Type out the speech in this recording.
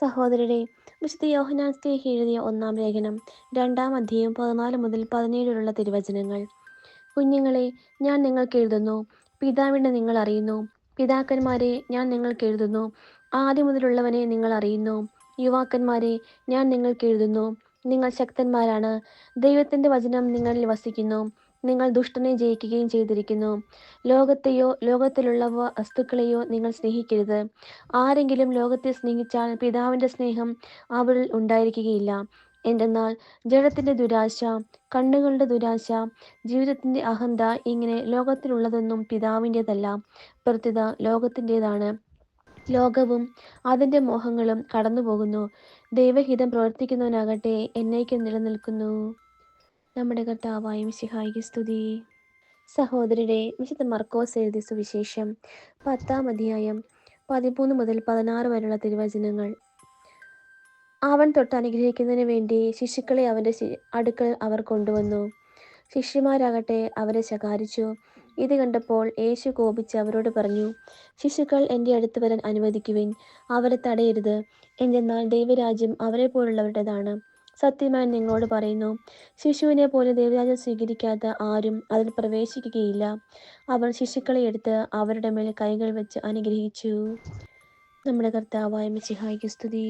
സഹോദരരെ, വിശുദ്ധ യോഹന്നാൻ സ്ലീഹ എഴുതിയ ഒന്നാം ലേഖനം 2-ാം അധ്യായം 14 മുതൽ 17 വരെയുള്ള തിരുവചനങ്ങൾ. കുഞ്ഞുങ്ങളെ, ഞാൻ നിങ്ങൾക്ക് എഴുതുന്നു, പിതാവിനെ നിങ്ങൾ അറിയുന്നു. പിതാക്കന്മാരെ, ഞാൻ നിങ്ങൾക്ക് എഴുതുന്നു, ആദ്യം മുതലുള്ളവനെ നിങ്ങൾ അറിയുന്നു. യുവാക്കന്മാരെ, ഞാൻ നിങ്ങൾക്ക് എഴുതുന്നു, നിങ്ങൾ ശക്തന്മാരാണ്. ദൈവത്തിന്റെ വചനം നിങ്ങളിൽ വസിക്കുന്നു. നിങ്ങൾ ദുഷ്ടനെ ജയിക്കുകയും ചെയ്തിരിക്കുന്നു. ലോകത്തെയോ ലോകത്തിലുള്ള വസ്തുക്കളെയോ നിങ്ങൾ സ്നേഹിക്കരുത്. ആരെങ്കിലും ലോകത്തെ സ്നേഹിച്ചാൽ പിതാവിന്റെ സ്നേഹം അവരിൽ ഉണ്ടായിരിക്കുകയില്ല. എന്തെന്നാൽ ജഡത്തിന്റെ ദുരാശ, കണ്ണുകളുടെ ദുരാശ, ജീവിതത്തിന്റെ അഹന്ത ഇങ്ങനെ ലോകത്തിലുള്ളതൊന്നും പിതാവിൻ്റെതല്ല, പ്രത്യുത ലോകത്തിൻ്റെതാണ്. ലോകവും അതിൻ്റെ മോഹങ്ങളും കടന്നുപോകുന്നു. ദൈവഹിതം പ്രവർത്തിക്കുന്നവനാകട്ടെ എന്നേക്കും നിലനിൽക്കുന്നു. നമ്മുടെ കർത്താവായ മിശിഹായ്ക്ക് സ്തുതി. സഹോദരരെ, വിശുദ്ധ മർക്കോസ് എഴുതിയ സുവിശേഷം 10-ാം അധ്യായം 13 മുതൽ 16 വരെയുള്ള തിരുവചനങ്ങൾ. അവൻ തൊട്ട് അനുഗ്രഹിക്കുന്നതിന് വേണ്ടി ശിശുക്കളെ അവൻ്റെ അടുക്കൽ അവർ കൊണ്ടുവന്നു. ശിഷ്യന്മാരാകട്ടെ അവരെ ശകാരിച്ചു. ഇത് കണ്ടപ്പോൾ യേശു കോപിച്ച് അവരോട് പറഞ്ഞു, ശിശുക്കൾ എൻ്റെ അടുത്ത് വരാൻ അനുവദിക്കുവിൻ, അവരെ തടയരുത്. എന്തെന്നാൽ ദൈവരാജ്യം അവരെ പോലുള്ളവരുടേതാണ്. സത്യമായി നിങ്ങളോട് പറയുന്നു, ശിശുവിനെ പോലെ ദൈവരാജ്യം സ്വീകരിക്കാത്ത ആരും അതിൽ പ്രവേശിക്കുകയില്ല. അവർ ശിശുക്കളെ എടുത്ത് അവരുടെ മേൽ കൈകൾ വെച്ച് അനുഗ്രഹിച്ചു. നമ്മുടെ കർത്താവായ മിശിഹായ്ക്ക് സ്തുതി.